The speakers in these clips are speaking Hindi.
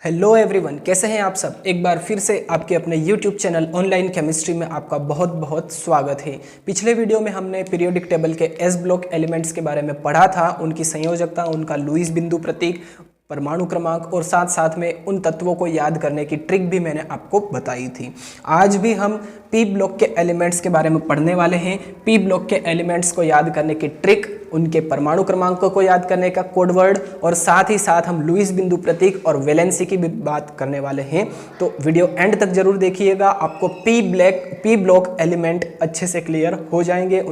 हेलो एवरीवन, कैसे हैं आप सब। एक बार फिर से आपके अपने यूट्यूब चैनल ऑनलाइन केमिस्ट्री में आपका बहुत बहुत स्वागत है। पिछले वीडियो में हमने पीरियोडिक टेबल के एस ब्लॉक एलिमेंट्स के बारे में पढ़ा था, उनकी संयोजकता, उनका लुईस बिंदु प्रतीक, परमाणु क्रमांक और साथ साथ में उन तत्वों को याद करने की ट्रिक भी मैंने आपको बताई थी। आज भी हम पी ब्लॉक के एलिमेंट्स के बारे में पढ़ने वाले हैं। पी ब्लॉक के एलिमेंट्स को याद करने की ट्रिक, उनके परमाणु क्रमांकों को याद करने का कोड वर्ड और साथ ही साथ हम लुईस बिंदु प्रतीक और वैलेंसी की भी बात करने वाले हैं। तो वीडियो एंड तक जरूर देखिएगा, आपको पी ब्लॉक एलिमेंट अच्छे से क्लियर हो जाएंगे।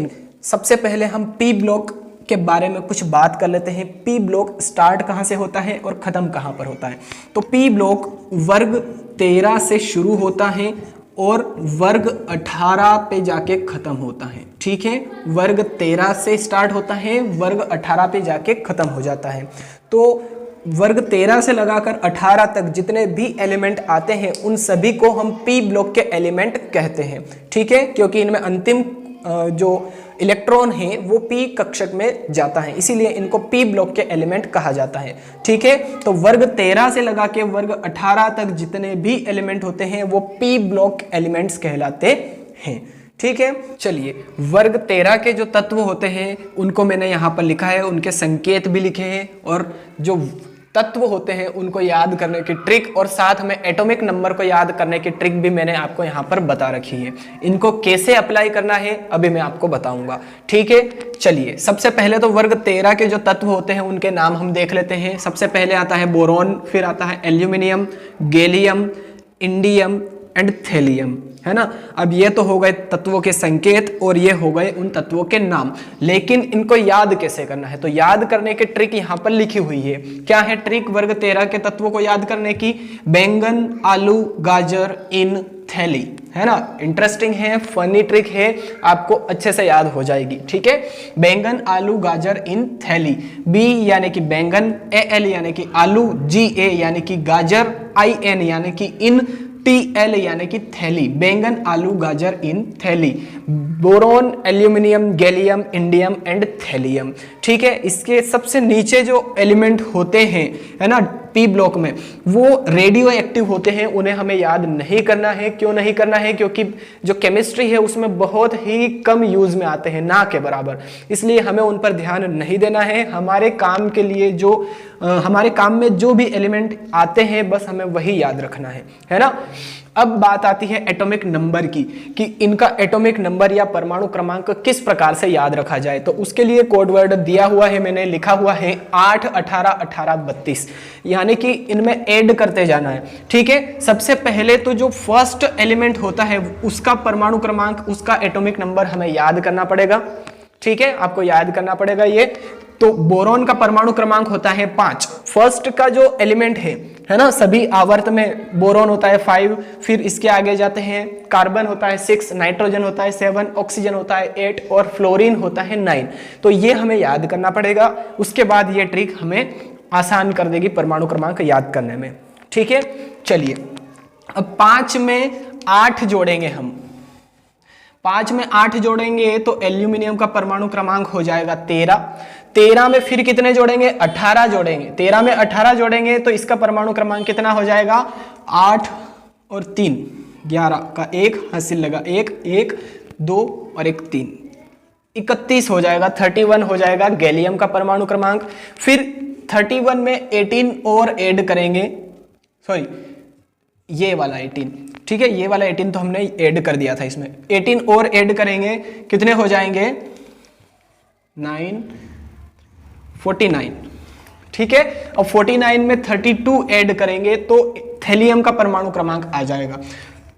सबसे पहले हम पी ब्लॉक के बारे में कुछ बात कर लेते हैं। पी ब्लॉक स्टार्ट कहाँ से होता है और ख़त्म कहाँ पर होता है। तो पी ब्लॉक वर्ग 13 से शुरू होता है और वर्ग 18 पे जाके ख़त्म होता है। ठीक है, वर्ग 13 से स्टार्ट होता है, वर्ग 18 पे जाके ख़त्म हो जाता है। तो वर्ग 13 से लगाकर 18 तक जितने भी एलिमेंट आते हैं उन सभी को हम पी ब्लॉक के एलिमेंट कहते हैं। ठीक है, क्योंकि इनमें अंतिम जो इलेक्ट्रॉन है वो पी कक्षक में जाता है, इसीलिए इनको पी ब्लॉक के एलिमेंट कहा जाता है। ठीक है, तो वर्ग 13 से लगा के वर्ग 18 तक जितने भी एलिमेंट होते हैं वो पी ब्लॉक एलिमेंट्स कहलाते हैं। ठीक है, चलिए वर्ग 13 के जो तत्व होते हैं उनको मैंने यहाँ पर लिखा है, उनके संकेत भी लिखे हैं और जो तत्व होते हैं उनको याद करने की ट्रिक और साथ में एटॉमिक नंबर को याद करने की ट्रिक भी मैंने आपको यहाँ पर बता रखी है। इनको कैसे अप्लाई करना है अभी मैं आपको बताऊंगा। ठीक है, चलिए सबसे पहले तो वर्ग 13 के जो तत्व होते हैं उनके नाम हम देख लेते हैं। सबसे पहले आता है बोरॉन, फिर आता है aluminium, gallium, indium and thallium, है ना। अब ये तो हो गए तत्वों के संकेत और ये हो गए उन तत्वों के नाम, लेकिन इनको याद कैसे करना है तो याद करने की ट्रिक यहाँ पर लिखी हुई है। क्या है ट्रिक वर्ग 13 के तत्वों को याद करने की? बैंगन, आलू, गाजर इन थैली, है ना। इंटरेस्टिंग है, फनी ट्रिक है, आपको अच्छे से याद हो जाएगी। ठीक है, बैंगन, आलू, गाजर इन थैली। बी यानी कि बैंगन, ए एल यानी कि आलू, जी ए यानी कि गाजर, आई एन यानी कि इन, टीएल यानी कि थैली। बैंगन, आलू, गाजर इन थैली। Boron, aluminium, gallium, indium and thallium. ठीक है, इसके सबसे नीचे जो एलिमेंट होते हैं, है ना, पी ब्लॉक में, वो रेडियो एक्टिव होते हैं, उन्हें हमें याद नहीं करना है। क्यों नहीं करना है? क्योंकि जो केमिस्ट्री है उसमें बहुत ही कम यूज में आते हैं, ना के बराबर, इसलिए हमें उन पर ध्यान नहीं देना है। हमारे काम के लिए जो हमारे काम में जो भी एलिमेंट आते हैं बस हमें वही याद रखना है ना। अब बात आती है एटॉमिक नंबर की कि इनका एटॉमिक नंबर या परमाणु क्रमांक किस प्रकार से याद रखा जाए। तो उसके लिए कोड वर्ड दिया हुआ है, मैंने लिखा हुआ है 8, 18, 18, 32, यानी कि इनमें ऐड करते जाना है। ठीक है, सबसे पहले तो जो फर्स्ट एलिमेंट होता है उसका परमाणु क्रमांक, उसका एटॉमिक नंबर हमें याद करना पड़ेगा। ठीक है, आपको याद करना पड़ेगा ये। तो बोरॉन का परमाणु क्रमांक होता है 5। फर्स्ट का जो एलिमेंट है ना, सभी आवर्त में बोरॉन होता है 5, फिर इसके आगे जाते हैं कार्बन होता है 6, नाइट्रोजन होता है 7, ऑक्सीजन होता है 8 और फ्लोरीन होता है 9। तो ये हमें याद करना पड़ेगा। उसके बाद ये ट्रिक हमें आसान कर देगी परमाणु क्रमांक याद करने में। ठीक है, चलिए अब 5 में 8 जोड़ेंगे हम। 5 में 8 जोड़ेंगे तो एल्यूमिनियम का परमाणु क्रमांक हो जाएगा 13। 13 में फिर कितने जोड़ेंगे? 18 जोड़ेंगे। 13 में 18 जोड़ेंगे तो इसका परमाणु क्रमांक कितना हो जाएगा? 8 और 3, 11 का 1 हासिल लगा, 1, 1, 2 और 1, 3, 31 हो जाएगा। 31 हो जाएगा गैलियम का परमाणु क्रमांक। फिर 31 में 18 और ऐड करेंगे, सॉरी ये वाला 18, ठीक है, ये वाला 18 तो हमने ऐड कर दिया था, इसमें 18 और ऐड करेंगे, कितने हो जाएंगे? 9, 49। ठीक है, अब 49 में 32 ऐड करेंगे तो थैलियम का परमाणु क्रमांक आ जाएगा।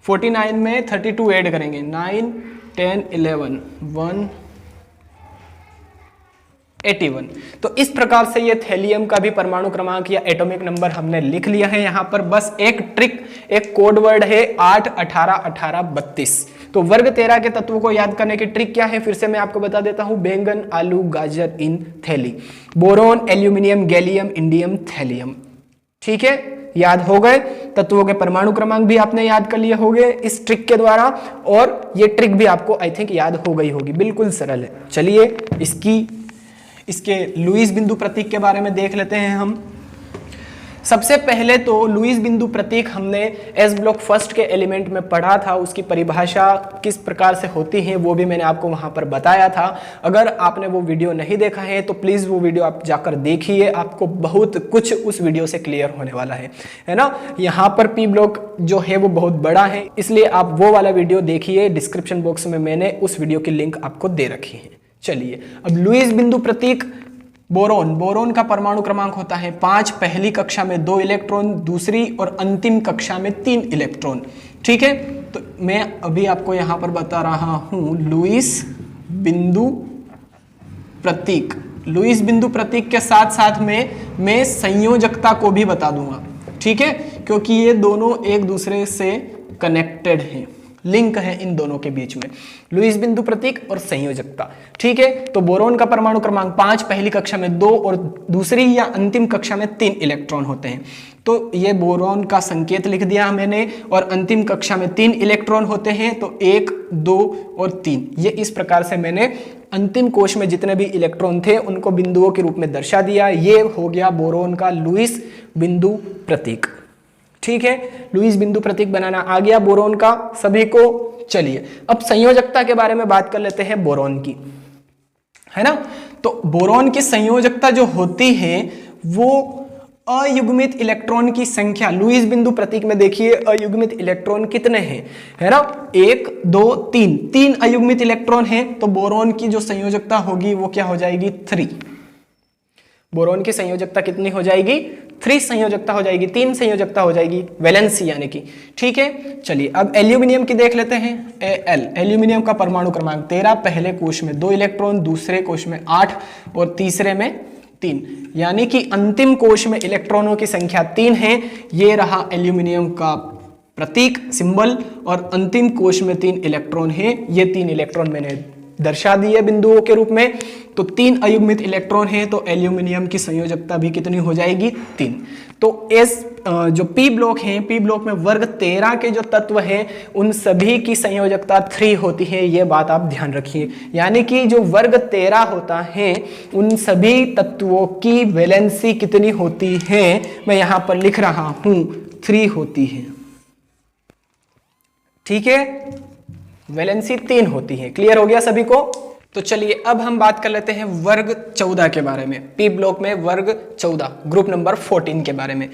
49 में 32 ऐड करेंगे, 9, 10, 11, 1, 81। तो इस प्रकार से ये थैलियम का भी परमाणु क्रमांक या एटॉमिक नंबर हमने लिख लिया है। यहाँ पर बस एक ट्रिक, एक कोड वर्ड है 8, 18, 18, 32। तो वर्ग 13 के तत्वों को याद करने की ट्रिक क्या है फिर से मैं आपको बता देता हूं। बैंगन, आलू, गाजर इन थैली। Boron, aluminium, gallium, indium, thallium. ठीक है, याद हो गए। तत्वों के परमाणु क्रमांक भी आपने याद कर लिए होंगे इस ट्रिक के द्वारा, और ये ट्रिक भी आपको आई थिंक याद हो गई होगी, बिल्कुल सरल है। चलिए इसके लुईस बिंदु प्रतीक के बारे में देख लेते हैं हम। सबसे पहले तो लुईस बिंदु प्रतीक हमने एस ब्लॉक फर्स्ट के एलिमेंट में पढ़ा था, उसकी परिभाषा किस प्रकार से होती है वो भी मैंने आपको वहां पर बताया था। अगर आपने वो वीडियो नहीं देखा है तो प्लीज वो वीडियो आप जाकर देखिए, आपको बहुत कुछ उस वीडियो से क्लियर होने वाला है ना। यहाँ पर पी ब्लॉक जो है वो बहुत बड़ा है, इसलिए आप वो वाला वीडियो देखिए, डिस्क्रिप्शन बॉक्स में मैंने उस वीडियो की लिंक आपको दे रखी है। चलिए अब लुईस बिंदु प्रतीक बोरोन का परमाणु क्रमांक होता है 5, पहली कक्षा में 2 इलेक्ट्रॉन, दूसरी और अंतिम कक्षा में 3 इलेक्ट्रॉन। ठीक है, तो मैं अभी आपको यहां पर बता रहा हूं लुईस बिंदु प्रतीक के साथ साथ में मैं संयोजकता को भी बता दूंगा। ठीक है, क्योंकि ये दोनों एक दूसरे से कनेक्टेड हैं, लिंक है इन दोनों के बीच में, लुईस बिंदु प्रतीक और संयोजकता। ठीक है, तो बोरोन का परमाणु क्रमांक 5, पहली कक्षा में 2 और दूसरी या अंतिम कक्षा में 3 इलेक्ट्रॉन होते हैं। तो ये बोरोन का संकेत लिख दिया मैंने, और अंतिम कक्षा में 3 इलेक्ट्रॉन होते हैं, तो 1, 2 और 3, ये इस प्रकार से मैंने अंतिम कोश में जितने भी इलेक्ट्रॉन थे उनको बिंदुओं के रूप में दर्शा दिया। ये हो गया बोरोन का लुईस बिंदु प्रतीक। ठीक है, लुईस बिंदु प्रतीक बनाना आ गया बोरोन का सभी को। चलिए अब संयोजकता के बारे में बात कर लेते हैं बोरोन की, है ना। तो बोरोन की संयोजकता जो होती है वो अयुग्मित इलेक्ट्रॉन की संख्या, लुईस बिंदु प्रतीक में देखिए अयुग्मित इलेक्ट्रॉन कितने हैं, है ना, 1, 2, 3 अयुग्मित इलेक्ट्रॉन हैं, तो बोरोन की जो संयोजकता होगी वो क्या हो जाएगी 3। बोरोन की संयोजकता कितनी हो जाएगी 3 संयोजकता हो जाएगी, 3 संयोजकता हो जाएगी, वैलेंसी यानी कि। ठीक है, चलिए अब एल्यूमिनियम की देख लेते हैं। Al एल्यूमिनियम का परमाणु क्रमांक 13, पहले कोश में 2 इलेक्ट्रॉन, दूसरे कोश में 8 और तीसरे में 3, यानी कि अंतिम कोश में इलेक्ट्रॉनों की संख्या 3 है। ये रहा एल्यूमिनियम का प्रतीक सिंबल, और अंतिम कोश में 3 इलेक्ट्रॉन है। ये 3 इलेक्ट्रॉन मैंने दर्शा दिए बिंदुओं के रूप में। तो 3 अयुग्मित इलेक्ट्रॉन है, तो एल्यूमिनियम की संयोजकता भी कितनी हो जाएगी 3। तो एस जो पी ब्लॉक है, पी ब्लॉक में वर्ग 13 के जो तत्व हैं उन सभी की संयोजकता 3 होती है, ये बात आप ध्यान रखिए। यानी कि जो वर्ग 13 होता है उन सभी तत्वों की वैलेंसी कितनी होती है, मैं यहां पर लिख रहा हूं 3 होती है। ठीक है, वैलेंसी 3 होती है। क्लियर हो गया सभी को। तो चलिए अब हम बात कर लेते हैं वर्ग 14 के बारे में, पी ब्लॉक में वर्ग 14 ग्रुप नंबर 14 के बारे में।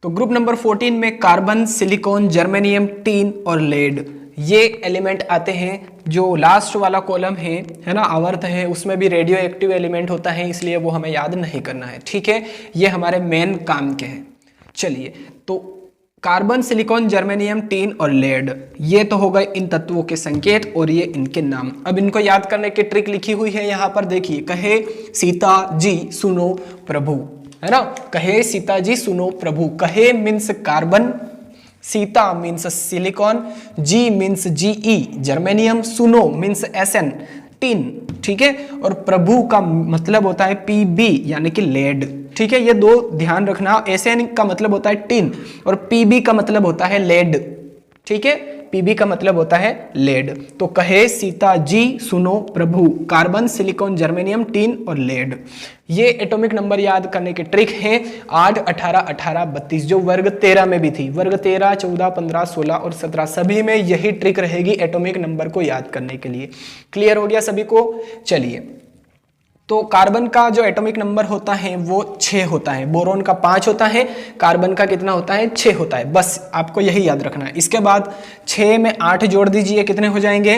तो ग्रुप नंबर 14 में कार्बन, सिलिकॉन, जर्मेनियम, टिन और लेड, ये एलिमेंट आते हैं। जो लास्ट वाला कॉलम है ना, आवर्त है, उसमें भी रेडियो एक्टिव एलिमेंट होता है, इसलिए वो हमें याद नहीं करना है। ठीक है, ये हमारे मेन काम के हैं। चलिए, तो कार्बन, सिलिकॉन, जर्मेनियम, टिन और लेड, ये तो हो गए इन तत्वों के संकेत और ये इनके नाम। अब इनको याद करने की ट्रिक लिखी हुई है यहाँ पर, देखिए। कहे सीता जी सुनो प्रभु, है ना, कहे सीता जी सुनो प्रभु। कहे means carbon, Sita means silicon, जी मीन्स जीई जर्मेनियम, सुनो मीन्स एसएन टिन। ठीक है, और प्रभु का मतलब होता है पीबी यानी कि लेड। ठीक है, ये 2 ध्यान रखना। एसएन का मतलब होता है टिन और पीबी का मतलब होता है लेड। ठीक है, पीबी का मतलब होता है लेड। तो कहे सीता जी सुनो प्रभु, कार्बन, सिलिकॉन, जर्मेनियम, टिन और लेड। ये एटॉमिक नंबर याद करने की ट्रिक है 8, 18, 18, 32, जो वर्ग 13 में भी थी। वर्ग 13, 14, 15, 16 और 17 सभी में यही ट्रिक रहेगी एटॉमिक नंबर को याद करने के लिए। क्लियर हो गया सभी को। चलिए, तो कार्बन का जो एटॉमिक नंबर होता है वो 6 होता है, बोरोन का 5 होता है, कार्बन का कितना होता है 6 होता है। बस आपको यही याद रखना है। इसके बाद 6 में 8 जोड़ दीजिए, कितने हो जाएंगे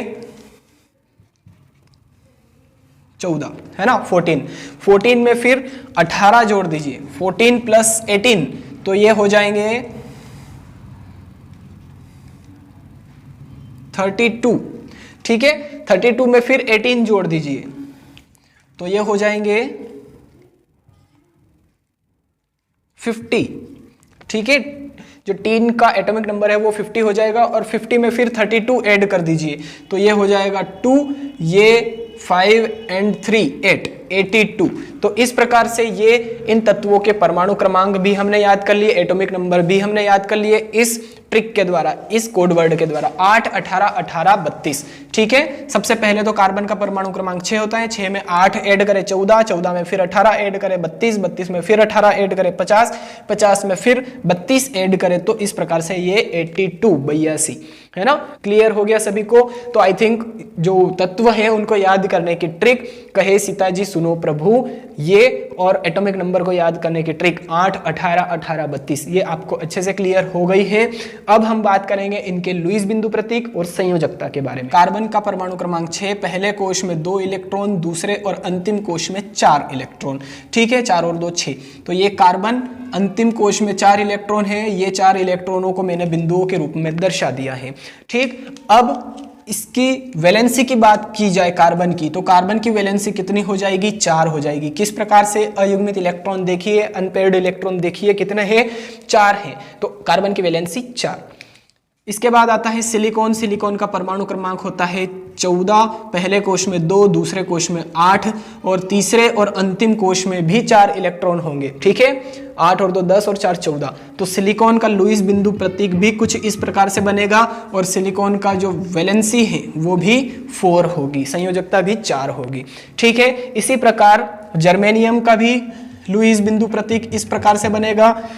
14, है ना, 14। 14 में फिर 18 जोड़ दीजिए, 14 + 18, तो ये हो जाएंगे 32। ठीक है, 32 में फिर 18 जोड़ दीजिए, तो ये हो जाएंगे 50। ठीक है, जो टीन का एटॉमिक नंबर है वो 50 हो जाएगा, और 50 में फिर 32 ऐड कर दीजिए, तो ये हो जाएगा 2, ये 5 and 3 8, 82। तो इस प्रकार से ये इन तत्वों के परमाणु क्रमांक भी हमने याद कर लिए, एटॉमिक नंबर भी हमने याद कर लिए इस ट्रिक के द्वारा, इस कोड वर्ड के द्वारा। 8, 18, 18, 32, ठीक है। सबसे पहले तो कार्बन का परमाणु क्रमांक 6 होता है, 6 में 8 ऐड करें 14, 14 में फिर 18 ऐड करें 32, 32 में फिर 18 ऐड करें 50, 50 में फिर 32 ऐड करें तो इस प्रकार से ये 82 है ना। क्लियर हो गया सभी को। तो आई थिंक जो तत्व है उनको याद करने की ट्रिक, कहे सीता जी सुनो प्रभु, ये और एटॉमिक नंबर को याद करने की ट्रिक 8, 18, 18, 32 ये आपको अच्छे से क्लियर हो गई है। अब हम बात करेंगे इनके लुईस बिंदु प्रतीक और संयोजकता के बारे में। कार्बन का परमाणु क्रमांक 6, पहले कोश में 2 इलेक्ट्रॉन, दूसरे और अंतिम कोश में 4 इलेक्ट्रॉन, ठीक है, 4 और 2 6। तो ये कार्बन अंतिम कोश में 4 इलेक्ट्रॉन है, ये 4 इलेक्ट्रॉनों को मैंने बिंदुओं के रूप में दर्शा दिया है, ठीक। अब इसकी वैलेंसी की बात की जाए कार्बन की, तो कार्बन की वैलेंसी कितनी हो जाएगी? 4 हो जाएगी। किस प्रकार से? अयुग्मित इलेक्ट्रॉन देखिए, अनपेयर्ड इलेक्ट्रॉन देखिए कितने हैं? 4 हैं, तो कार्बन की वैलेंसी 4। इसके बाद आता है सिलिकॉन। सिलिकॉन का परमाणु क्रमांक होता है 14, पहले कोश में 2, दूसरे कोश में 8 और तीसरे और अंतिम कोश में भी 4 इलेक्ट्रॉन होंगे, ठीक है। 8 और 2 10 और 4 14। तो सिलिकॉन का लुईस बिंदु प्रतीक भी कुछ इस प्रकार से बनेगा और सिलिकॉन का जो वैलेंसी है वो भी 4 होगी, संयोजकता भी 4 होगी, ठीक है। इसी प्रकार जर्मेनियम का भी लुईस बिंदु प्रतीक इस प्रकार से बनेगा,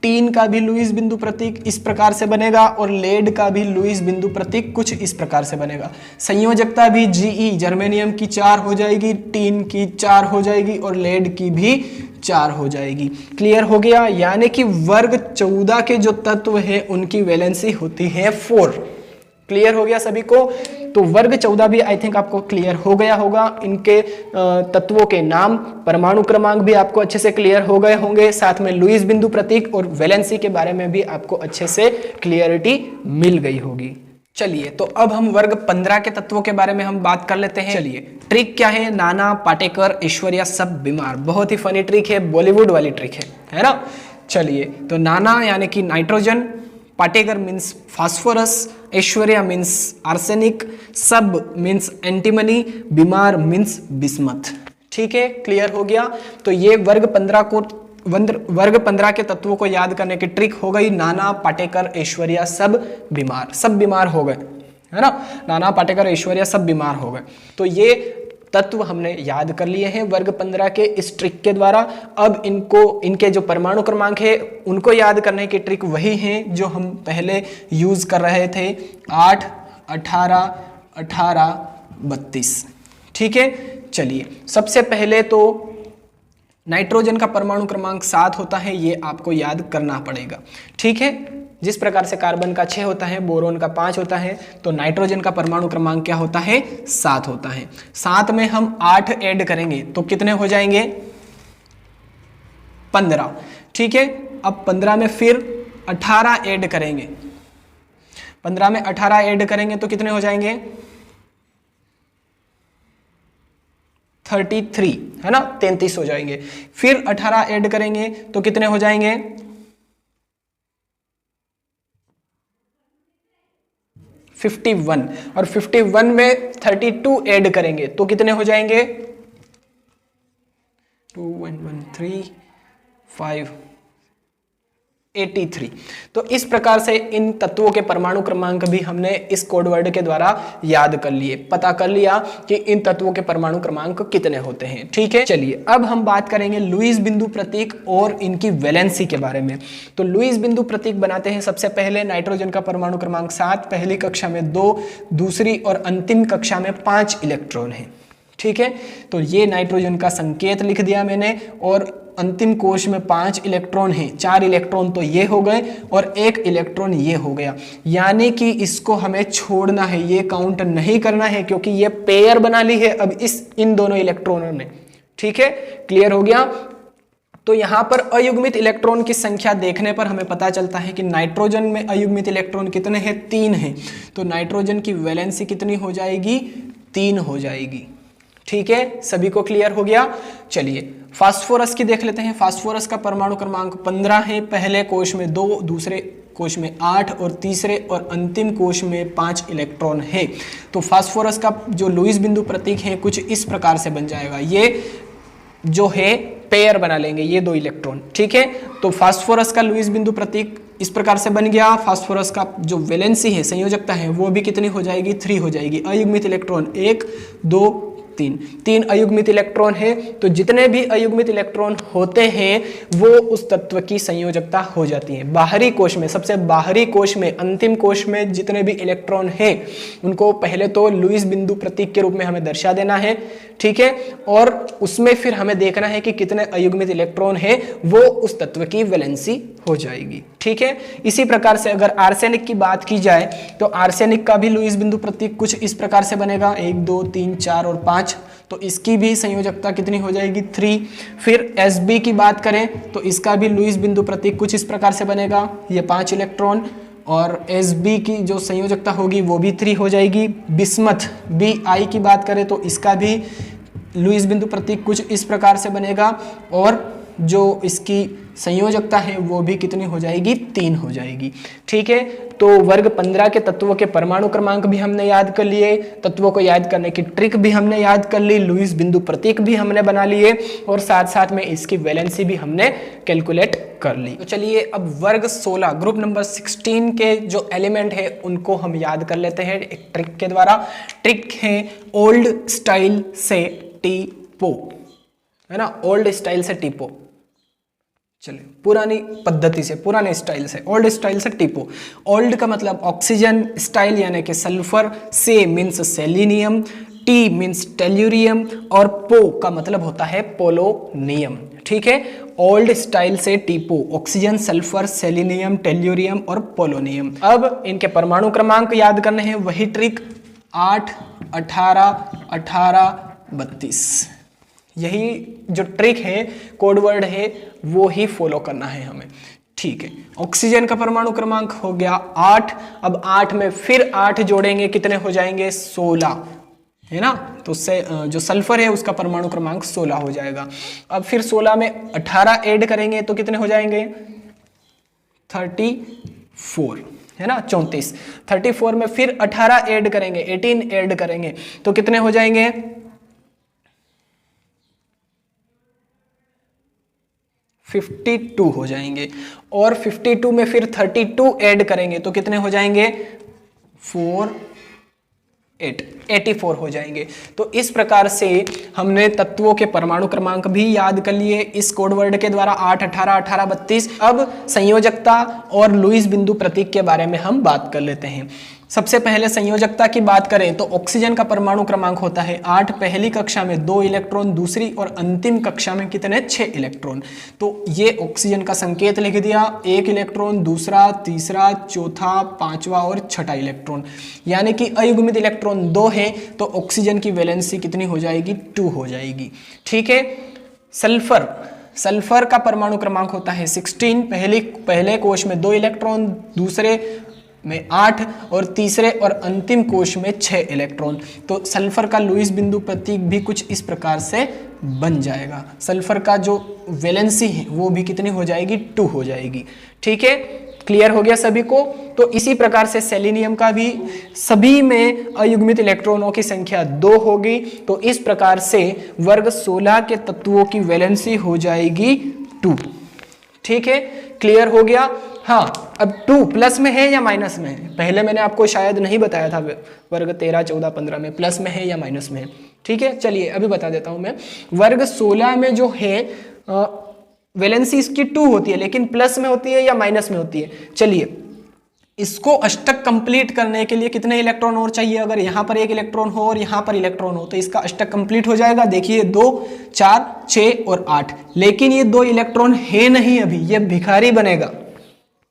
टीन का भी लुईस बिंदु प्रतीक इस प्रकार से बनेगा और लेड का भी लुईस बिंदु प्रतीक कुछ इस प्रकार से बनेगा। संयोजकता भी जीई जर्मेनियम की 4 हो जाएगी, टीन की 4 हो जाएगी और लेड की भी 4 हो जाएगी। क्लियर हो गया? यानी कि वर्ग 14 के जो तत्व है उनकी वैलेंसी होती है 4। क्लियर हो गया सभी को? तो वर्ग 14 भी आई थिंक आपको क्लियर हो गया होगा। इनके तत्वों के नाम, परमाणु क्रमांक भी आपको अच्छे से क्लियर हो गए होंगे, साथ में लुईस बिंदु प्रतीक और वैलेंसी के बारे में भी आपको अच्छे से क्लियरिटी मिल गई होगी। चलिए, तो अब हम वर्ग 15 के तत्वों के बारे में हम बात कर लेते हैं। चलिए, ट्रिक क्या है? नाना, पाटेकर, ऐश्वर्या सब बीमार। बहुत ही फनी ट्रिक है, बॉलीवुड वाली ट्रिक है ना। चलिए, तो नाना यानी कि nitrogen, Patekar means phosphorus, Aishwarya means arsenic, सब मीन्स एंटीमनी, बीमार मीन्स बिस्मथ, ठीक है। क्लियर हो गया? तो ये वर्ग 15 के तत्वों को याद करने की ट्रिक हो गई। नाना, पाटेकर, ऐश्वर्या सब बीमार हो गए, है ना। नाना, पाटेकर, ऐश्वर्या सब बीमार हो गए। तो ये तत्व हमने याद कर लिए हैं वर्ग 15 के इस ट्रिक के द्वारा। अब इनके जो परमाणु क्रमांक है उनको याद करने की ट्रिक वही है जो हम पहले यूज कर रहे थे, 8, 18, 18, 32, ठीक है। चलिए, सबसे पहले तो नाइट्रोजन का परमाणु क्रमांक 7 होता है, ये आपको याद करना पड़ेगा, ठीक है। जिस प्रकार से कार्बन का 6 होता है, बोरोन का 5 होता है, तो नाइट्रोजन का परमाणु क्रमांक क्या होता है? 7 होता है। 7 में हम 8 ऐड करेंगे तो कितने हो जाएंगे? 15, ठीक है। अब 15 में फिर 18 ऐड करेंगे, 15 में 18 ऐड करेंगे तो कितने हो जाएंगे? 33, है ना, 33 हो जाएंगे। फिर 18 ऐड करेंगे तो कितने हो जाएंगे? 51, और 51 में 32 ऐड करेंगे तो कितने हो जाएंगे? 2 1 1 3 5 83। तो इस प्रकार से इन तत्वों के परमाणु क्रमांक भी हमने इस कोड वर्ड के द्वारा याद कर लिए, पता कर लिया कि इन तत्वों के परमाणु क्रमांक कितने होते हैं, ठीक है। चलिए, अब हम बात करेंगे लुईस बिंदु प्रतीक और इनकी वैलेंसी के बारे में। तो लुईस बिंदु प्रतीक बनाते हैं सबसे पहले। नाइट्रोजन का परमाणु क्रमांक 7, पहली कक्षा में 2, दूसरी और अंतिम कक्षा में 5 इलेक्ट्रॉन है, ठीक है। तो ये नाइट्रोजन का संकेत लिख दिया मैंने, और अंतिम कोश में 5 इलेक्ट्रॉन हैं, 4 इलेक्ट्रॉन तो ये हो गए और 1 इलेक्ट्रॉन ये हो गया। यानी कि इसको हमें छोड़ना है, ये काउंट नहीं करना है क्योंकि ये पेयर बना ली है अब इन दोनों इलेक्ट्रॉनों ने, ठीक है। क्लियर हो गया? तो यहाँ पर अयुग्मित इलेक्ट्रॉन की संख्या देखने पर हमें पता चलता है कि नाइट्रोजन में अयुग्मित इलेक्ट्रॉन कितने हैं? 3 हैं। तो नाइट्रोजन की वैलेंसी कितनी हो जाएगी? 3 हो जाएगी, ठीक है। सभी को क्लियर हो गया? चलिए, फास्फोरस की देख लेते हैं। फास्फोरस का परमाणु क्रमांक 15 है, पहले कोश में 2, दूसरे कोश में 8 और तीसरे और अंतिम कोश में 5 इलेक्ट्रॉन है। तो फास्फोरस का जो लुईस बिंदु प्रतीक है कुछ इस प्रकार से बन जाएगा। ये जो है पेयर बना लेंगे ये दो इलेक्ट्रॉन, ठीक है। तो फास्फोरस का लुईस बिंदु प्रतीक इस प्रकार से बन गया। फास्फोरस का जो वैलेंसी है, संयोजकता है, वो भी कितनी हो जाएगी, 3 हो जाएगी। अयुग्मित इलेक्ट्रॉन 1 2 3 अयुग्मित इलेक्ट्रॉन है। तो जितने भी अयुग्मित इलेक्ट्रॉन होते हैं वो उस तत्व की संयोजकता हो जाती है। बाहरी कोश में, सबसे बाहरी कोश में, अंतिम कोश में जितने भी इलेक्ट्रॉन हैं उनको पहले तो लुईस बिंदु प्रतीक के रूप में हमें दर्शा देना है, ठीक है। और उसमें फिर हमें देखना है कि कितने अयुग्मित इलेक्ट्रॉन है, वो उस तत्व की वैलेंसी हो जाएगी, ठीक है। इसी प्रकार से अगर आर्सेनिक की बात की जाए तो आर्सेनिक का भी लुईस बिंदु प्रतीक कुछ इस प्रकार से बनेगा, 1 2 3 4 और 5। तो इसकी भी संयोजकता कितनी हो जाएगी, 3। फिर Sb की बात करें तो इसका भी लुईस बिंदु प्रतीक कुछ इस प्रकार से बनेगा, ये 5 इलेक्ट्रॉन। और Sb की जो संयोजकता होगी वो भी 3 हो जाएगी। बिस्मथ Bi की बात करें तो इसका भी लुईस बिंदु प्रतीक कुछ इस प्रकार से बनेगा और जो इसकी संयोजकता है वो भी कितनी हो जाएगी, 3 हो जाएगी, ठीक है। तो वर्ग 15 के तत्वों के परमाणु क्रमांक भी हमने याद कर लिए, तत्वों को याद करने की ट्रिक भी हमने याद कर ली, लुईस बिंदु प्रतीक भी हमने बना लिए और साथ साथ में इसकी वैलेंसी भी हमने कैलकुलेट कर ली। तो चलिए अब वर्ग 16 ग्रुप नंबर 16 के जो एलिमेंट है उनको हम याद कर लेते हैं एक ट्रिक के द्वारा। ट्रिक है ओल्ड स्टाइल से टीपो, है ना, ओल्ड स्टाइल से टीपो। चलिए पुरानी पद्धति से, पुराने स्टाइल से, ओल्ड स्टाइल से टीपो। ओल्ड का मतलब ऑक्सीजन, स्टाइल यानी कि सल्फर, से means selenium, T means tellurium और पो का मतलब होता है पोलोनियम, ठीक है। ओल्ड स्टाइल से टीपो, ऑक्सीजन, सल्फर, सेलिनियम, टेल्यूरियम और पोलोनियम। अब इनके परमाणु क्रमांक याद करने हैं, वही ट्रिक 8 18 18 32। यही जो ट्रिक है, कोड वर्ड है, वो ही फॉलो करना है हमें, ठीक है। ऑक्सीजन का परमाणु क्रमांक हो गया 8। अब 8 में फिर 8 जोड़ेंगे, कितने हो जाएंगे, 16, है ना। तो उससे जो सल्फर है उसका परमाणु क्रमांक 16 हो जाएगा। अब फिर 16 में 18 ऐड करेंगे तो कितने हो जाएंगे, 34, है ना, 34। 34 में फिर 18 ऐड करेंगे, 18 ऐड करेंगे तो कितने हो जाएंगे, 52 हो जाएंगे। और 52 में फिर 32 ऐड करेंगे तो कितने हो जाएंगे, 84 हो जाएंगे। तो इस प्रकार से हमने तत्वों के परमाणु क्रमांक भी याद कर लिए इस कोड वर्ड के द्वारा, 8 18 18 32। अब संयोजकता और लुईस बिंदु प्रतीक के बारे में हम बात कर लेते हैं। सबसे पहले संयोजकता की बात करें तो ऑक्सीजन का परमाणु क्रमांक होता है 8, पहली कक्षा में 2 इलेक्ट्रॉन, दूसरी और अंतिम कक्षा में कितने, 6 इलेक्ट्रॉन। तो ये ऑक्सीजन का संकेत लिख दिया, 1 इलेक्ट्रॉन, दूसरा, तीसरा, चौथा, 5वां और 6ठा इलेक्ट्रॉन। यानी कि अयुग्मित इलेक्ट्रॉन 2 है तो ऑक्सीजन की वैलेंसी कितनी हो जाएगी, 2 हो जाएगी, ठीक है। सल्फर का परमाणु क्रमांक होता है 16, पहले कोश में 2 इलेक्ट्रॉन, दूसरे में 8 और तीसरे और अंतिम कोश में 6 इलेक्ट्रॉन। तो सल्फर का लुईस बिंदु प्रतीक भी कुछ इस प्रकार से बन जाएगा। सल्फर का जो वैलेंसी है वो भी कितनी हो जाएगी, 2 हो जाएगी, ठीक है। क्लियर हो गया सभी को। तो इसी प्रकार से सेलेनियम का भी सभी में अयुग्मित इलेक्ट्रॉनों की संख्या 2 होगी। तो इस प्रकार से वर्ग 16 के तत्वों की वैलेंसी हो जाएगी 2, ठीक है। क्लियर हो गया। हाँ, अब 2 प्लस में है या माइनस में है, पहले मैंने आपको शायद नहीं बताया था वर्ग 13 14 15 में प्लस में है या माइनस में है, ठीक है। चलिए अभी बता देता हूं मैं। वर्ग 16 में जो है वैलेंसी इसकी 2 होती है, लेकिन प्लस में होती है या माइनस में होती है। चलिए इसको अष्टक कंप्लीट करने के लिए कितने इलेक्ट्रॉन और चाहिए, अगर यहाँ पर 1 इलेक्ट्रॉन हो और यहाँ पर इलेक्ट्रॉन हो तो इसका अष्टक कंप्लीट हो जाएगा। देखिए 2 4 6 और 8, लेकिन ये 2 इलेक्ट्रॉन है नहीं अभी, ये भिखारी बनेगा,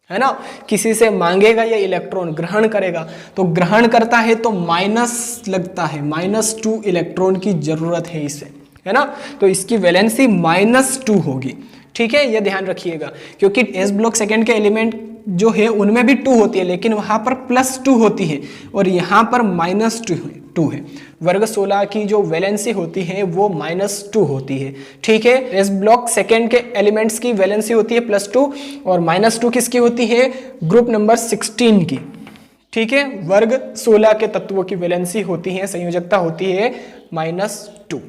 है ना। किसी से मांगेगा ये इलेक्ट्रॉन, ग्रहण करेगा, तो ग्रहण करता है तो माइनस लगता है, -2 इलेक्ट्रॉन की जरूरत है इसे, है ना। तो इसकी वैलेंसी -2 होगी, ठीक है। ये ध्यान रखिएगा, क्योंकि एस ब्लॉक सेकेंड के एलिमेंट जो है उनमें भी 2 होती है, लेकिन वहां पर +2 होती है और यहाँ पर -2 है। वर्ग 16 की जो वैलेंसी होती है वो -2 होती है, ठीक है। एस ब्लॉक सेकेंड के एलिमेंट्स की वैलेंसी होती है +2 और -2 किसकी होती है, ग्रुप नंबर 16 की, ठीक है। वर्ग 16 के तत्वों की वैलेंसी होती है, संयोजकता होती है -2।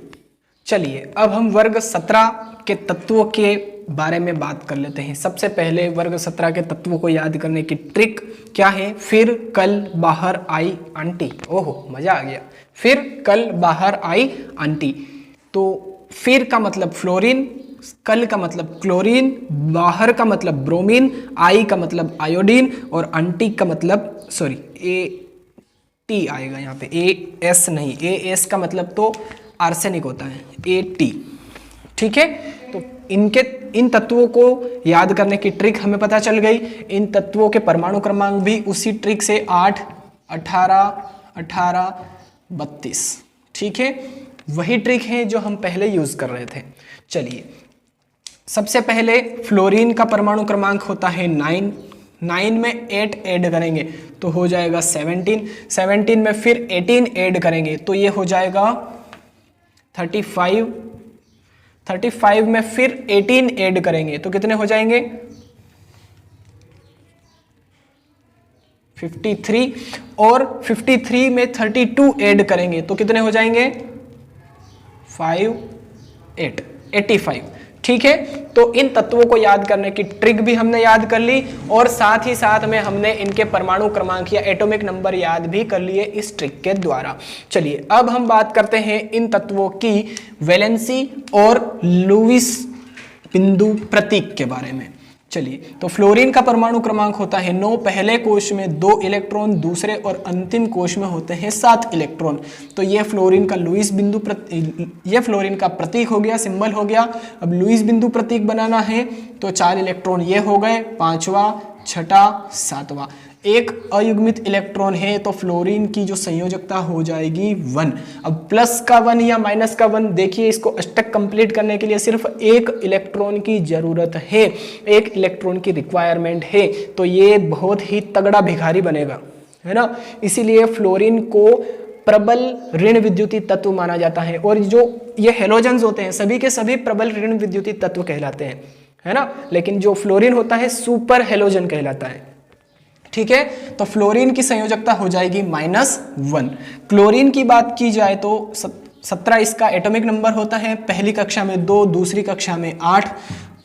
चलिए अब हम वर्ग 17 के तत्वों के बारे में बात कर लेते हैं। सबसे पहले वर्ग 17 के तत्वों को याद करने की ट्रिक क्या है? फिर कल बाहर आई आंटी। ओहो मजा आ गया। फिर कल बाहर आई आंटी। तो फिर का मतलब फ्लोरीन, कल का मतलब क्लोरीन, बाहर का मतलब ब्रोमीन, आई का मतलब आयोडीन और आंटी का मतलब सॉरी टी आएगा यहाँ पे, ए एस नहीं, ए एस का मतलब तो आर्सेनिक होता है, ए टी। ठीक है, तो इन तत्वों को याद करने की ट्रिक हमें पता चल गई। इन तत्वों के परमाणु क्रमांक भी उसी ट्रिक से 8, 18, 18, 32। ठीक है, वही ट्रिक है जो हम पहले यूज कर रहे थे। चलिए सबसे पहले फ्लोरीन का परमाणु क्रमांक होता है 9। 9 में 8 ऐड करेंगे तो हो जाएगा 17। 17 में फिर 18 ऐड करेंगे तो ये हो जाएगा 35। 35 में फिर 18 ऐड करेंगे तो कितने हो जाएंगे? 53। और 53 में 32 ऐड करेंगे तो कितने हो जाएंगे? 85। ठीक है, तो इन तत्वों को याद करने की ट्रिक भी हमने याद कर ली और साथ ही साथ में हमने इनके परमाणु क्रमांक या एटॉमिक नंबर याद भी कर लिए इस ट्रिक के द्वारा। चलिए अब हम बात करते हैं इन तत्वों की वैलेंसी और लुईस बिंदु प्रतीक के बारे में। चलिए तो फ्लोरीन का परमाणु क्रमांक होता है 9। पहले कोश में 2 इलेक्ट्रॉन, दूसरे और अंतिम कोश में होते हैं 7 इलेक्ट्रॉन। तो ये फ्लोरीन का लुईस बिंदु ये फ्लोरीन का प्रतीक हो गया, सिंबल हो गया। अब लुईस बिंदु प्रतीक बनाना है तो 4 इलेक्ट्रॉन ये हो गए, 5वां, 6वां, 7वां। एक अयुग्मित इलेक्ट्रॉन है तो फ्लोरीन की जो संयोजकता हो जाएगी 1। अब प्लस का 1 या माइनस का 1, देखिए इसको अष्टक कंप्लीट करने के लिए सिर्फ एक इलेक्ट्रॉन की जरूरत है, एक इलेक्ट्रॉन की रिक्वायरमेंट है। तो ये बहुत ही तगड़ा भिखारी बनेगा, है ना। इसीलिए फ्लोरीन को प्रबल ऋण विद्युतीय तत्व माना जाता है। और जो ये हेलोजेंस होते हैं सभी के सभी प्रबल ऋण विद्युतीय तत्व कहलाते हैं, है ना। लेकिन जो फ्लोरीन होता है सुपर हेलोजन कहलाता है। ठीक है, तो फ्लोरीन की संयोजकता हो जाएगी -1। क्लोरीन की बात की जाए तो 17 इसका एटॉमिक नंबर होता है। पहली कक्षा में 2, दूसरी कक्षा में 8,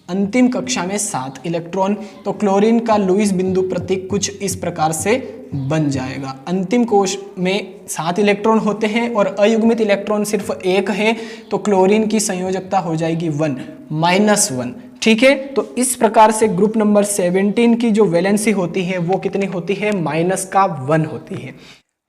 अंतिम कक्षा में 7 इलेक्ट्रॉन। तो क्लोरीन का लुईस बिंदु प्रतीक कुछ इस प्रकार से बन जाएगा। अंतिम कोश में 7 इलेक्ट्रॉन होते हैं और अयुग्मित इलेक्ट्रॉन सिर्फ एक है, तो क्लोरीन की संयोजकता हो जाएगी 1, -1। ठीक है, तो इस प्रकार से ग्रुप नंबर 17 की जो वैलेंसी होती है वो कितनी होती है? -1 होती है।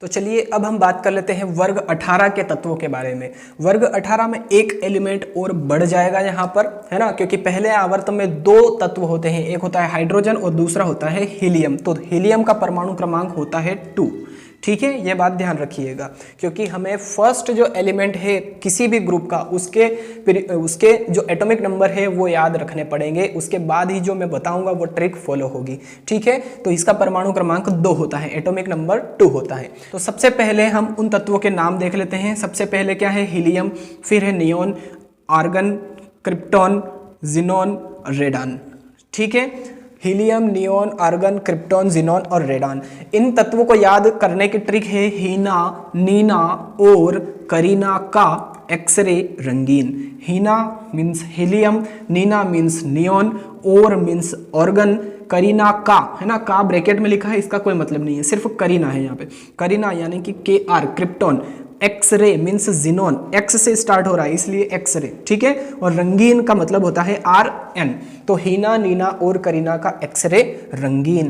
तो चलिए अब हम बात कर लेते हैं वर्ग 18 के तत्वों के बारे में। वर्ग 18 में एक एलिमेंट और बढ़ जाएगा यहाँ पर, है ना, क्योंकि पहले आवर्त में 2 तत्व होते हैं, एक होता है हाइड्रोजन और दूसरा होता है हीलियम। तो हीलियम का परमाणु क्रमांक होता है 2। ठीक है, ये बात ध्यान रखिएगा, क्योंकि हमें फर्स्ट जो एलिमेंट है किसी भी ग्रुप का उसके जो एटॉमिक नंबर है वो याद रखने पड़ेंगे। उसके बाद ही जो मैं बताऊंगा वो ट्रिक फॉलो होगी। ठीक है, तो इसका परमाणु क्रमांक 2 होता है, एटॉमिक नंबर 2 होता है। तो सबसे पहले हम उन तत्वों के नाम देख लेते हैं। सबसे पहले क्या है? हीलियम, फिर है neon, argon, krypton, xenon, radon. ठीक है, helium, neon, argon, krypton, xenon और रेडान। इन तत्वों को याद करने की ट्रिक है हीना, नीना और करीना का एक्सरे रंगीन। Heena means helium, Neena means neon, और मीन्स ऑर्गन, करीना का, है ना, का ब्रैकेट में लिखा है, इसका कोई मतलब नहीं है, सिर्फ करीना है यहाँ पे। करीना यानी कि KR, krypton. X ray means xenon, X से स्टार्ट हो रहा है इसलिए एक्सरे। ठीक है, और रंगीन का मतलब होता है RN। तो हीना, नीना और करीना का एक्सरे रंगीन,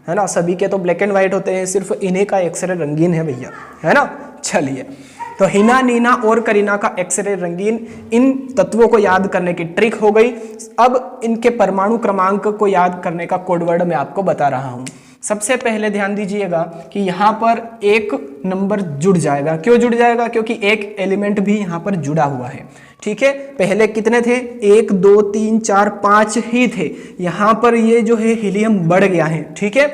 है ना। सभी के तो ब्लैक एंड व्हाइट होते हैं, सिर्फ इन्हीं का एक्सरे रंगीन है भैया, है ना। चलिए, तो हीना, नीना और करीना का एक्सरे रंगीन, इन तत्वों को याद करने की ट्रिक हो गई। अब इनके परमाणु क्रमांक को याद करने का कोडवर्ड मैं आपको बता रहा हूं। सबसे पहले ध्यान दीजिएगा कि यहाँ पर एक नंबर जुड़ जाएगा। क्यों जुड़ जाएगा? क्योंकि एक एलिमेंट भी यहाँ पर जुड़ा हुआ है। ठीक है, पहले कितने थे? 1, 2, 3, 4, 5 ही थे। यहाँ पर ये जो है हीलियम बढ़ गया है। ठीक है,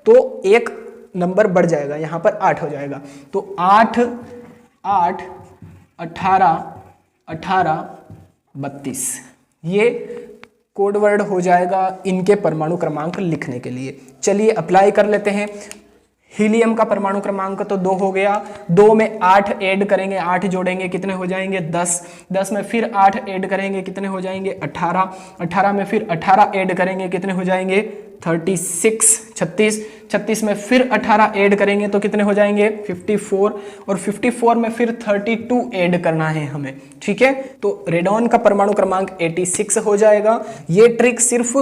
तो एक नंबर बढ़ जाएगा, यहाँ पर 8 हो जाएगा। तो 8, 8, 18, 18, 32 ये कोडवर्ड हो जाएगा इनके परमाणु क्रमांक लिखने के लिए। चलिए अप्लाई कर लेते हैं। हीलियम का परमाणु क्रमांक तो 2 हो गया, 2 में 8 ऐड करेंगे, 8 जोड़ेंगे कितने हो जाएंगे 10, 10 में फिर 8 ऐड करेंगे कितने हो जाएंगे 18, 18 में फिर 18 ऐड करेंगे कितने हो जाएंगे 36, 36, 36 में फिर 18 ऐड करेंगे तो कितने हो जाएंगे 54, और 54 में फिर 32 ऐड करना है हमें, ठीक है। तो रेडॉन का परमाणु क्रमांक 86 हो जाएगा। ये ट्रिक सिर्फ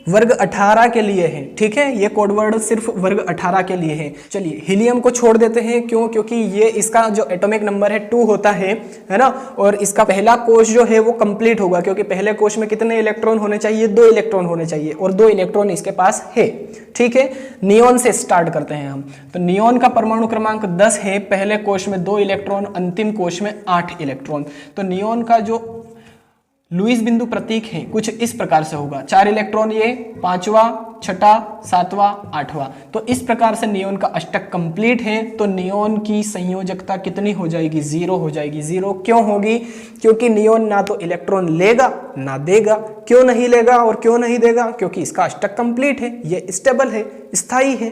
वर्ग 18 के लिए है, ठीक है, ये कोडवर्ड सिर्फ वर्ग 18 के लिए है। चलिए हीलियम को छोड़ देते हैं, क्यों, क्योंकि ये इसका जो एटॉमिक नंबर है 2 होता है ना, और इसका पहला कोश जो है वो कंप्लीट होगा, क्योंकि पहले कोश में कितने इलेक्ट्रॉन होने चाहिए 2 इलेक्ट्रॉन होने चाहिए, और 2 इलेक्ट्रॉन इसके पास है, ठीक है। नियोन से स्टार्ट करते हैं हम। तो नियोन का परमाणु क्रमांक 10 है, पहले कोश में 2 इलेक्ट्रॉन, अंतिम कोश में 8 इलेक्ट्रॉन। तो नियोन का जो लुईस बिंदु प्रतीक है कुछ इस प्रकार से होगा, 4 इलेक्ट्रॉन ये, 5वां, 6ठा, 7वां, 8वां। तो इस प्रकार से नियोन का अष्टक कंप्लीट है। तो नियोन की संयोजकता कितनी हो जाएगी 0 हो जाएगी। 0 क्यों होगी, क्योंकि नियोन ना तो इलेक्ट्रॉन लेगा ना देगा। क्यों नहीं लेगा और क्यों नहीं देगा, क्योंकि इसका अष्टक कंप्लीट है, ये स्टेबल है, स्थायी है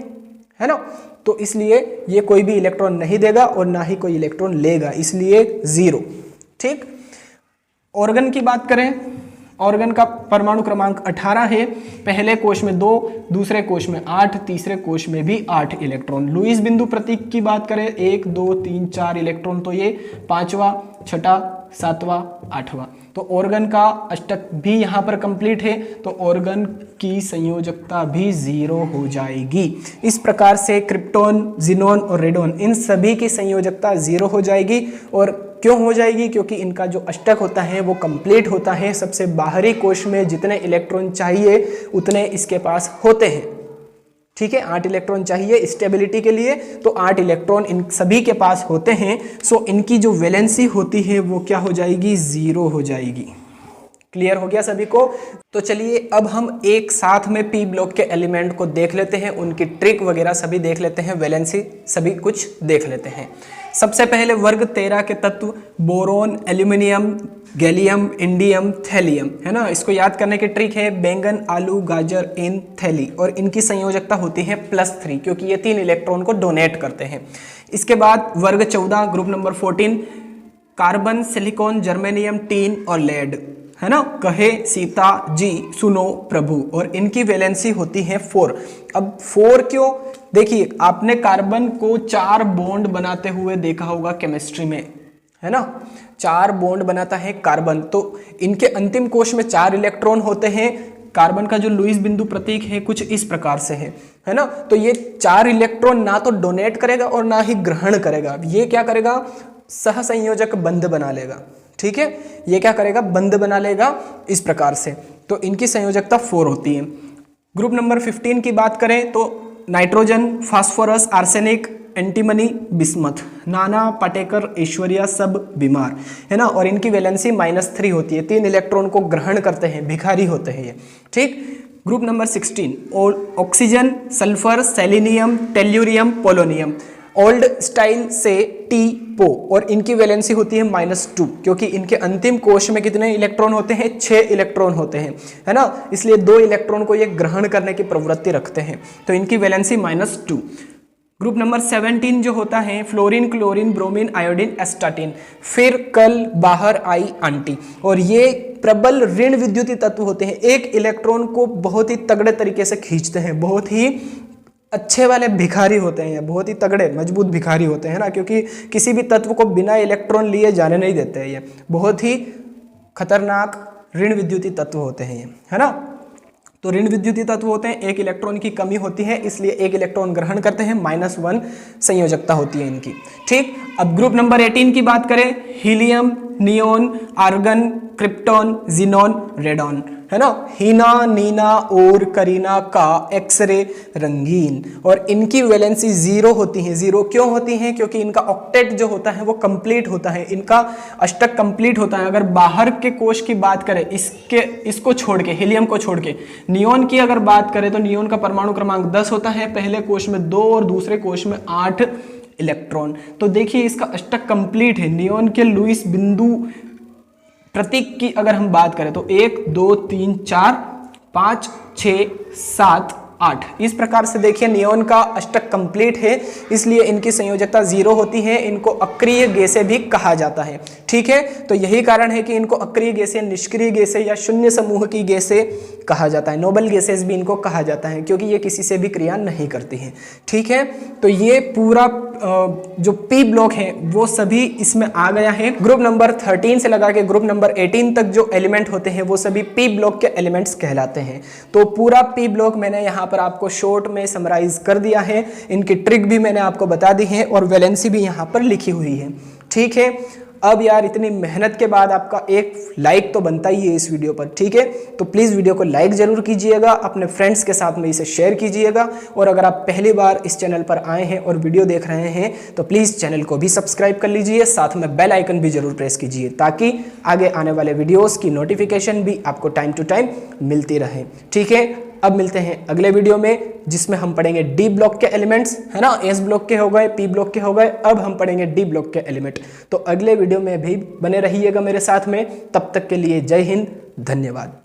ना। तो इसलिए ये कोई भी इलेक्ट्रॉन नहीं देगा और ना ही कोई इलेक्ट्रॉन लेगा, इसलिए 0, ठीक। ऑर्गन की बात करें, ऑर्गन का परमाणु क्रमांक 18 है, पहले कोश में 2, दूसरे कोश में 8, तीसरे कोश में भी 8 इलेक्ट्रॉन। लुईस बिंदु प्रतीक की बात करें 1, 2, 3, 4 इलेक्ट्रॉन, तो ये 5वां, 6ठा, 7वां, 8वां। तो ऑर्गन का अष्टक भी यहाँ पर कंप्लीट है, तो ऑर्गन की संयोजकता भी 0 हो जाएगी। इस प्रकार से क्रिप्टॉन, जिनोन और रेडॉन इन सभी की संयोजकता 0 हो जाएगी। और क्यों हो जाएगी, क्योंकि इनका जो अष्टक होता है वो कंप्लीट होता है। सबसे बाहरी कोश में जितने इलेक्ट्रॉन चाहिए उतने इसके पास होते हैं, ठीक है। 8 इलेक्ट्रॉन चाहिए स्टेबिलिटी के लिए, तो 8 इलेक्ट्रॉन इन सभी के पास होते हैं। सो इनकी जो वैलेंसी होती है वो क्या हो जाएगी 0 हो जाएगी। क्लियर हो गया सभी को। तो चलिए अब हम एक साथ में पी ब्लॉक के एलिमेंट को देख लेते हैं, उनकी ट्रिक वगैरह सभी देख लेते हैं, वैलेंसी सभी कुछ देख लेते हैं। सबसे पहले वर्ग 13 के तत्व boron, aluminium, gallium, indium, thallium, है ना। इसको याद करने की ट्रिक है बैंगन, आलू, गाजर, इन, थैली, और इनकी संयोजकता होती है +3, क्योंकि ये 3 इलेक्ट्रॉन को डोनेट करते हैं। इसके बाद वर्ग 14 group number 14 carbon, silicon, germanium, tin और लेड, है ना। कहे सीता जी सुनो प्रभु, और इनकी वैलेंसी होती है 4। अब 4 क्यों, देखिए आपने कार्बन को 4 बॉन्ड बनाते हुए देखा होगा केमिस्ट्री में, है ना। 4 बॉन्ड बनाता है कार्बन, तो इनके अंतिम कोश में 4 इलेक्ट्रॉन होते हैं। कार्बन का जो लुईस बिंदु प्रतीक है कुछ इस प्रकार से है ना। तो ये 4 इलेक्ट्रॉन ना तो डोनेट करेगा और ना ही ग्रहण करेगा। ये क्या करेगा, सहसंयोजक बंध बना लेगा, ठीक है। ये क्या करेगा, बंध बना लेगा इस प्रकार से। तो इनकी संयोजकता 4 होती है। ग्रुप नंबर 15 की बात करें तो nitrogen, phosphorus, arsenic, antimony, bismuth, नाना, पाटेकर, ऐश्वर्या सब बीमार, है ना। और इनकी वैलेंसी -3 होती है, 3 इलेक्ट्रॉन को ग्रहण करते हैं, भिखारी होते हैं ये, ठीक। Group number 16 oxygen, sulphur, selenium, tellurium, polonium, old style से टी पो, और इनकी वैलेंसी होती है -2, क्योंकि इनके अंतिम कोश में कितने इलेक्ट्रॉन होते हैं 6 इलेक्ट्रॉन होते हैं, है ना। इसलिए 2 इलेक्ट्रॉन को ये ग्रहण करने की प्रवृत्ति रखते हैं, तो इनकी वैलेंसी -2। ग्रुप नंबर 17 जो होता है fluorine, chlorine, bromine, iodine, astatine, फिर कल बाहर आई आंटी, और ये प्रबल ऋण विद्युतीय तत्व होते हैं। एक इलेक्ट्रॉन को बहुत ही तगड़े तरीके से खींचते हैं, बहुत ही अच्छे वाले भिखारी होते हैं, बहुत ही तगड़े मजबूत भिखारी होते हैं ना, क्योंकि किसी भी तत्व को बिना इलेक्ट्रॉन लिए जाने नहीं देते हैं। ये बहुत ही खतरनाक ऋण विद्युतीय तत्व होते हैं ये, है ना। तो ऋण विद्युतीय तत्व होते हैं, एक इलेक्ट्रॉन की कमी होती है, इसलिए एक इलेक्ट्रॉन ग्रहण करते हैं, -1 संयोजकता होती है इनकी, ठीक। अब ग्रुप नंबर 18 की बात करें, helium, neon, argon, krypton, xenon, radon, है ना। हीना, नीना और करीना का एक्सरे रंगीन, और इनकी वैलेंसी 0 होती है। 0 क्यों होती है, क्योंकि इनका ऑक्टेट जो होता है वो कंप्लीट होता है, इनका अष्टक कंप्लीट होता है। अगर बाहर के कोश की बात करें, इसको छोड़ के, हीलियम को छोड़ के, नियोन की अगर बात करें तो नियोन का परमाणु क्रमांक 10 होता है, पहले कोश में 2 और दूसरे कोश में 8 इलेक्ट्रॉन। तो देखिए इसका अष्टक कंप्लीट है। नियोन के लुईस बिंदु प्रतीक की अगर हम बात करें तो 1, 2, 3, 4, 5, 6, 7, 8। इस प्रकार से देखिए नियोन का अष्टक कंप्लीट है, इसलिए इनकी संयोजकता 0 होती है। इनको अक्रिय गैसें भी कहा जाता है। ठीक है, तो यही कारण है कि इनको अक्रिय गैसें, निष्क्रिय गैसें या शून्य समूह की गैसें कहा जाता है। नोबल गैसेस भी इनको कहा जाता है क्योंकि ये किसी से भी क्रिया नहीं करती हैं। ठीक है, तो ये पूरा जो पी ब्लॉक है वो सभी इसमें आ गया है। ग्रुप नंबर 13 से लगा के ग्रुप नंबर 18 तक जो एलिमेंट होते हैं वो सभी पी ब्लॉक के एलिमेंट्स कहलाते हैं। तो पूरा पी ब्लॉक मैंने यहाँ पर आपको शॉर्ट में समराइज कर दिया है। इनकी ट्रिक भी मैंने आपको बता दी है और वैलेंसी भी यहाँ पर लिखी हुई है। ठीक है, अब यार इतनी मेहनत के बाद आपका एक लाइक तो बनता ही है इस वीडियो पर। ठीक है, तो प्लीज़ वीडियो को लाइक जरूर कीजिएगा, अपने फ्रेंड्स के साथ में इसे शेयर कीजिएगा। और अगर आप पहली बार इस चैनल पर आए हैं और वीडियो देख रहे हैं तो प्लीज़ चैनल को भी सब्सक्राइब कर लीजिए, साथ में बेल आइकन भी जरूर प्रेस कीजिए ताकि आगे आने वाले वीडियोज़ की नोटिफिकेशन भी आपको टाइम टू टाइम मिलती रहे। ठीक है, अब मिलते हैं अगले वीडियो में जिसमें हम पढ़ेंगे डी ब्लॉक के एलिमेंट्स, है ना। एस ब्लॉक के हो गए, पी ब्लॉक के हो गए, अब हम पढ़ेंगे डी ब्लॉक के एलिमेंट। तो अगले वीडियो में भी बने रहिएगा मेरे साथ में। तब तक के लिए जय हिंद, धन्यवाद।